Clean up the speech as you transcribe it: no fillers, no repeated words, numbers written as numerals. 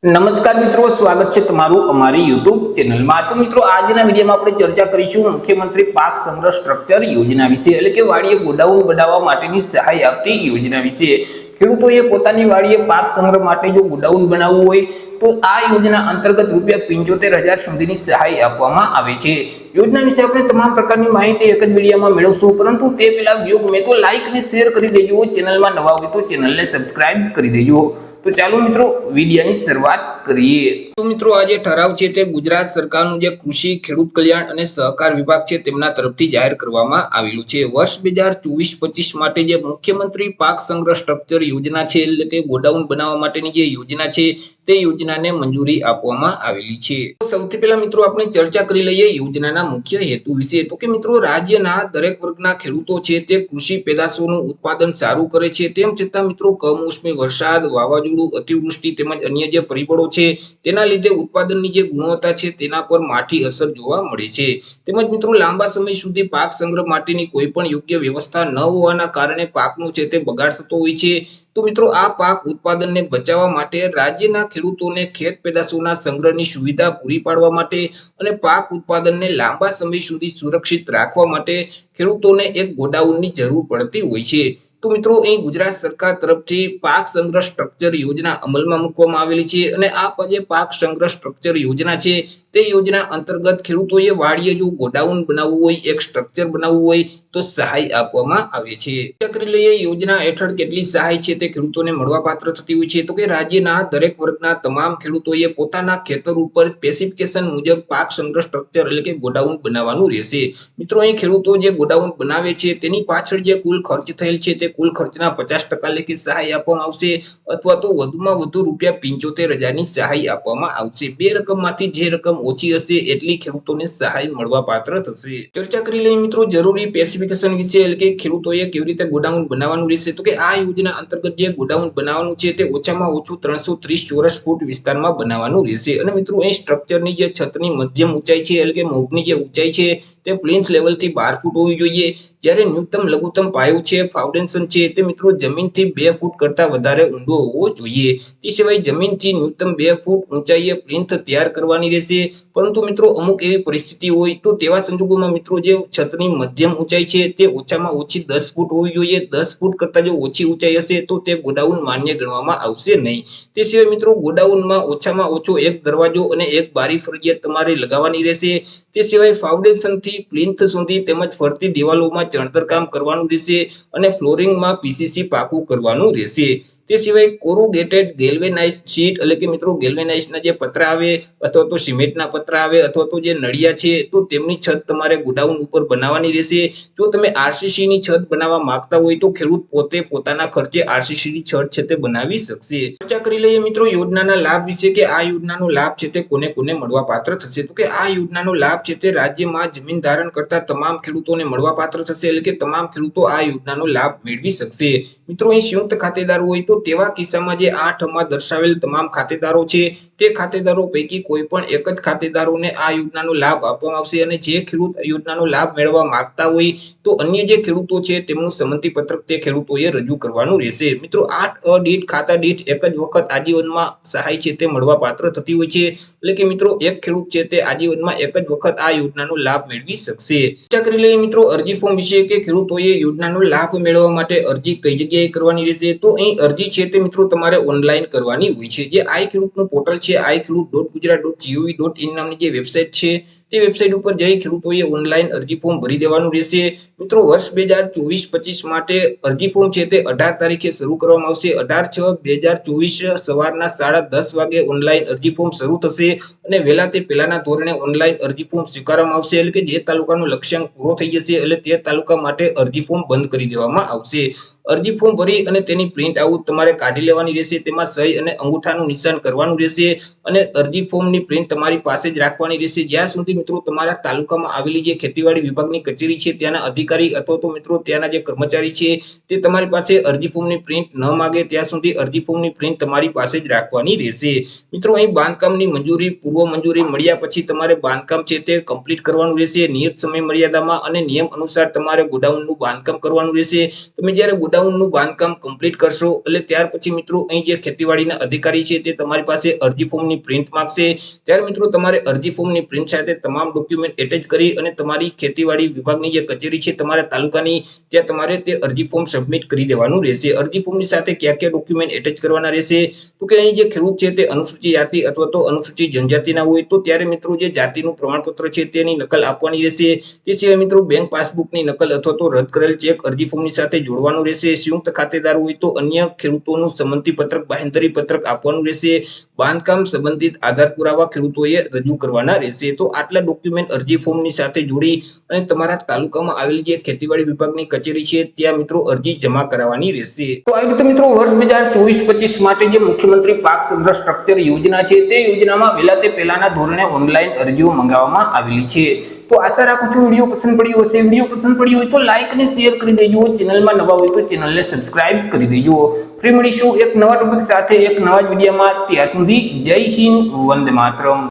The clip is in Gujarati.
નમસ્કાર મિત્રો, સ્વાગત છે તમારું અમારી યુટ્યુબ ચેનલમાં। તો મિત્રો, આજના વિડીયોમાં આપણે ચર્ચા કરીશું મુખ્યમંત્રી પાક સંગ્રહ સ્ટ્રક્ચર યોજના વિશે, એટલે કે વાડીએ ગોડાઉન બનાવવા માટેની સહાય આપતી યોજના વિશે। ખેડૂતોએ પોતાની વાડીએ પાક સંગ્રહ માટે જો ગોડાઉન બનાવવું હોય તો આ યોજના અંતર્ગત ₹75,000 સુધીની સહાય આપવામાં આવે છે। યોજના વિશે આપણે તમામ પ્રકારની માહિતી એક જ વિડીયોમાં મેળવશું, પરંતુ તે પહેલા વિડીયો ગમે તો લાઈક અને શેર કરી દેજો। ચેનલમાં નવા હોય તો ચેનલને સબસ્ક્રાઇબ કરી દેજો। તો ચાલો મિત્રો, વિડીયોની શરૂઆત કરીએ। તો મિત્રો, આ જે ઠરાવ છે તે ગુજરાત સરકારનું જે કૃષિ, ખેડૂત કલ્યાણ અને સહકાર વિભાગ છે તેમના તરફથી જાહેર કરવામાં આવેલું છે। વર્ષ 2024-25 માટે જે મુખ્યમંત્રી પાક સંગ્રહ સ્ટ્રક્ચર યોજના છે, એટલે કે ગોડાઉન બનાવવા માટેની જે યોજના છે તે યોજનાને મંજૂરી આપવામાં આવેલી છે। તો સૌથી પહેલા મિત્રો આપણે ચર્ચા કરી લઈએ યોજનાના મુખ્ય હેતુ વિશે। તો કે મિત્રો, રાજ્યના દરેક વર્ગના ખેડૂતો છે તે કૃષિ પેદાશોનું ઉત્પાદન સારું કરે છે, તેમ છતાં મિત્રો કમોસમી વરસાદ, વાવાઝોડું, અતિવૃષ્ટિ તેમજ અન્ય જે પરિબળો છે તેના લીધે ઉત્પાદનની જે ગુણવત્તા છે તેના પર માઠી અસર જોવા મળે છે। તેમજ મિત્રો લાંબા સમય સુધી પાક સંગ્રહ માટેની કોઈ પણ યોગ્ય વ્યવસ્થા ન હોવાના કારણે પાકનો છે તે બગાડ થતો હોય છે। તો મિત્રો, આ પાક ઉત્પાદનને બચાવવા માટે રાજ્યના ખેડૂતોને ખેત પેદાશોના સંગ્રહની સુવિધા પૂરી પાડવા માટે અને પાક ઉત્પાદનને લાંબા સમય સુધી સુરક્ષિત રાખવા માટે ખેડૂતોને એક ગોડાઉનની જરૂર પડતી હોય છે। તો મિત્રો, અહીં ગુજરાત સરકાર તરફથી પાક સંગ્રહ સ્ટ્રક્ચર યોજના અમલમાં મૂકવામાં આવેલી છે, અને આ જે પાક સંગ્રહ સ્ટ્રક્ચર યોજના છે તે યોજના અંતર્ગત ખેડૂતોએ વાડીએ જો ગોડાઉન બનાવવું હોય, એક સ્ટ્રક્ચર બનાવવું હોય તો સહાય આપવામાં આવે છે। ચર્ચા કરી લઈએ યોજના હેઠળ કેટલી સહાય છે તે ખેડૂતોને મળવાપાત્ર થતી હોય છે। તો કે રાજ્યના દરેક વર્ગના તમામ ખેડૂતોએ પોતાના ખેતર ઉપર સ્પેસિફિકેશન મુજબ પાક સંગ્રહ સ્ટ્રક્ચર એટલે કે ગોડાઉન બનાવવાનું રહેશે। મિત્રો, અહીં ખેડૂતો જે ગોડાઉન બનાવે છે તેની પાછળ જે કુલ ખર્ચ થયેલ છે તે કુલ ખર્ચના 50% લેખી સહાય આપવામાં આવશે, અથવા તો વધુમાં વધુ ₹75,000ની સહાય આપવામાં આવશે। બે રકમમાંથી જે રકમ ઓછી હશે એટલી ખેડૂતોને સહાય મળવા પાત્ર થશે। ચર્ચા કરી લઈએ મિત્રો જરૂરી સ્પેસિફિકેશન વિશે, એટલે કે ખેડૂતોએ કેવી રીતે ગોડાઉન બનાવવાનું રહેશે। તો કે આ યોજના અંતર્ગત જે ગોડાઉન બનાવવાનું છે તે ઓછામાં ઓછું 330 ચોરસ ફૂટ વિસ્તારમાં બનાવવાનું રહેશે। અને મિત્રો, અહીં સ્ટ્રક્ચરની જે છતની મધ્યમ ઊંચાઈ છે, એટલે કે મોગની જે ઊંચાઈ છે તે પ્લિન્થ લેવલથી 12 ફૂટ હોવી જોઈએ, જ્યારે ન્યૂનતમ લઘુત્તમ પાયો છે, ફાઉન્ડેશન છે તે મિત્રો જમીનથી 2 ફૂટ કરતા વધારે ઊંડો હોવો જોઈએ। તે સિવાય જમીનથી ન્યૂનતમ 2 ફૂટ ઊંચાઈએ પ્લિન્થ તૈયાર કરવાની રહેશે। પરંતુ મિત્રો, અમુક એવી પરિસ્થિતિ હોય તો તેવા સંજોગોમાં મિત્રો જે છતની મધ્યમ ઊંચાઈ છે તે ઓછામાં ઓછી 10 ફૂટ હોવી જોઈએ। 10 ફૂટ કરતા જો ઓછી ઊંચાઈ હશે તો તે ગોડાઉન માન્ય ગણવામાં આવશે નહીં। તે સિવાય મિત્રો ગોડાઉનમાં ઓછામાં ઓછો એક દરવાજો અને એક બારી ફરજિયાત તમારે લગાવવાની રહેશે। તે સિવાય ફાઉન્ડેશનથી પ્લિન્થ સુધી તેમજ ફરતી દિવાલોમાં ચણતર કામ કરવાનું રહેશે, અને ફ્લોરિંગમાં પીસીસી પાકું કરવાનું રહેશે। તે સિવાય કોરુગેટેડ ગેલ્વેનાઇઝ્ડ શીટ એટલે કે મિત્રો ગેલ્વેનાઇઝ્ડના જે પતરા આવે, અથવા તો સિમેન્ટના પતરા આવે, અથવા તો જે નળિયા છે તો તેમની છત તમારે ગોડાઉન ઉપર બનાવવાની રહેશે। જો તમે આરસીસી ની છત બનાવવા માંગતા હોય તો ખેડૂત પોતે પોતાના ખર્ચે આરસીસી ની છત છે તે બનાવી શકશે। ચર્ચા કરી લઈએ મિત્રો યોજનાના લાભ વિશે, કે આ યોજનાનો લાભ છે તે કોને કોને મળવા પાત્ર થશે। તો કે આ યોજનાનો લાભ છે તે રાજ્યમાં જમીન ધારણ કરતા તમામ ખેડૂતોને મળવા પાત્ર થશે, એટલે કે તમામ ખેડૂતો આ યોજનાનો લાભ મેળવી શકશે। મિત્રો, અહીં સંયુક્ત ખાતેદાર હોય તો તેવા કિસ્સામાં જે 8 દર્શાવેલ તમામ ખાતેદારો છે તે ખાતેદારો પૈકી કોઈ પણ એક જ ખાતેદારોને આ યોજનાનો લાભ આપવામાં આવશે, અને જે ખેડૂત યોજનાનો લાભ મેળવવા માંગતા હોય તો અન્ય જે ખેડૂતો છે તેમનું સંમતિ પત્રક તે ખેડૂતોએ રજૂ કરવાનું રહેશે। મિત્રો, 8 દીઠ ખાતા દીઠ એક જ વખત આજીવનમાં સહાય છે તે મળવા પાત્ર થતી હોય છે, એટલે કે મિત્રો એક ખેડૂત છે તે આજીવનમાં એક જ વખત આ યોજનાનો લાભ મેળવી શકશે। ચર્ચા કરી લઈએ મિત્રો અરજી ફોર્મ વિશે, કે ખેડૂતોએ યોજનાનો લાભ મેળવવા માટે અરજી કઈ જગ્યાએ કરવાની રહેશે। તો અહીં અરજી છે તે મિત્રો તમારે ઓનલાઈન કરવાની હોય છે। જે આઈ ખેડૂતનું પોર્ટલ છે, iKhedoot.gujarat.gov.in નામની જે વેબસાઇટ છે તે વેબસાઇટ ઉપર જઈ ખેડૂતોએ ઓનલાઈન અરજી ફોર્મ ભરી દેવાનું રહેશે। મિત્રો, વર્ષ 2024-25 માટે અરજી ફોર્મ છે તે 18 તારીખે શરૂ કરવામાં આવશે। 18/6/2024 સવારના 10:30 વાગે ઓનલાઈન અરજી ફોર્મ શરૂ થશે, અને વહેલા તે પહેલાના ધોરણે ઓનલાઈન અરજી ફોર્મ સ્વીકારવામાં આવશે। એટલે કે જે તાલુકાનો લક્ષ્યાંક પૂરો થઈ જશે એટલે તે તાલુકા માટે અરજી ફોર્મ બંધ કરી દેવામાં આવશે। અરજી ફોર્મ ભરી અને તેની પ્રિન્ટ આઉટ તમારે કાઢી લેવાની રહેશે, તેમાં સહી અને અંગૂઠાનું નિશાન કરવાનું રહેશે, અને અરજી ફોર્મની પ્રિન્ટ તમારી પાસે જ રાખવાની રહેશે જ્યાં સુધી મિત્રો તમારા તાલુકામાં આવેલી જે ખેતીવાડી વિભાગની કચેરી છે ત્યાંના અધિકારી અથવા તો મિત્રો ત્યાંના જે કર્મચારી છે તે તમારી પાસે અરજી ફોર્મની પ્રિન્ટ ન માગે ત્યાં સુધી અરજી ફોર્મની પ્રિન્ટ તમારી પાસે જ રાખવાની રહેશે। મિત્રો, અહીં બાંધકામની મંજૂરી, પૂર્વ મંજૂરી મળ્યા પછી તમારે બાંધકામ છે તે કમ્પ્લીટ કરવાનું રહેશે નિયત સમય મર્યાદામાં, અને નિયમ અનુસાર તમારે ગોડાઉનનું બાંધકામ કરવાનું રહેશે। તમે જ્યારે ગોડાઉનનું બાંધકામ કમ્પ્લીટ કરશો એટલે ત્યાર પછી મિત્રો અહીં જે ખેતીવાડીના અધિકારી છે તે તમારી પાસે અરજી ફોર્મની પ્રિન્ટ માંગશે। ત્યારે મિત્રો તમારે અરજી ફોર્મની પ્રિન્ટ સાથે તમામ ડોક્યુમેન્ટ એટેચ કરી અને તમારી ખેતીવાડી વિભાગની જે કચેરી છે તમારા તાલુકાની ત્યાં તમારે તે અરજી ફોર્મ સબમિટ કરી દેવાનું રહેશે। અરજી ફોર્મની સાથે કયા કયા ડોક્યુમેન્ટ એટેચ કરવાના રહેશે તો કે અહીં જે ખેડૂત છે તે અનુસૂચિત જાતિ અથવા તો અનુસૂચિત જનજાતિના હોય તો ત્યારે મિત્રો જે જાતિનું પ્રમાણપત્ર છે તેની નકલ આપવાની રહેશે। તે સિવાય મિત્રો બેંક પાસબુકની નકલ અથવા તો રદ કરેલ ચેક અરજી ફોર્મની સાથે જોડવાનું રહેશે। સંયુક્ત ખાતેદાર હોય તો અન્ય ખેડૂતોનું સંમતિ પત્રક બાંહેધરી પત્રક આપવાનું રહેશે। બાંધકામ સંબંધિત આધાર પુરાવા ખેડૂતોએ રજૂ કરવાના રહેશે। તો આટલા ડોક્યુમેન્ટ અરજી ફોર્મની સાથે જોડી અને તમારા તાલુકામાં આવેલી જે ખેતીવાડી વિભાગની કચેરી છે ત્યાં મિત્રો અરજી જમા કરાવવાની રહેશે। તો આ રીતે મિત્રો વર્ષ 2024-25 માટે જે મુખ્યમંત્રી પાક સંગ્રહ સ્ટ્રક્ચર યોજના છે તે યોજનામાં વહેલા તે પહેલાના ધોરણે ઓનલાઈન અરજીઓ મંગાવવામાં આવેલી છે। તો આશા રાખું છું વિડીયો પસંદ પડ્યો હશે। વિડીયો પસંદ પડ્યો હોય તો લાઈક અને શેર કરી દેજો। ચેનલમાં નવા હોય તો ચેનલને સબસ્ક્રાઇબ કરી દેજો। ફરી મળીશું એક નવા ટોપિક સાથે એક નવા જ વિડીયોમાં। ત્યાં સુધી જય હિન્દ, વંદે માતરમ।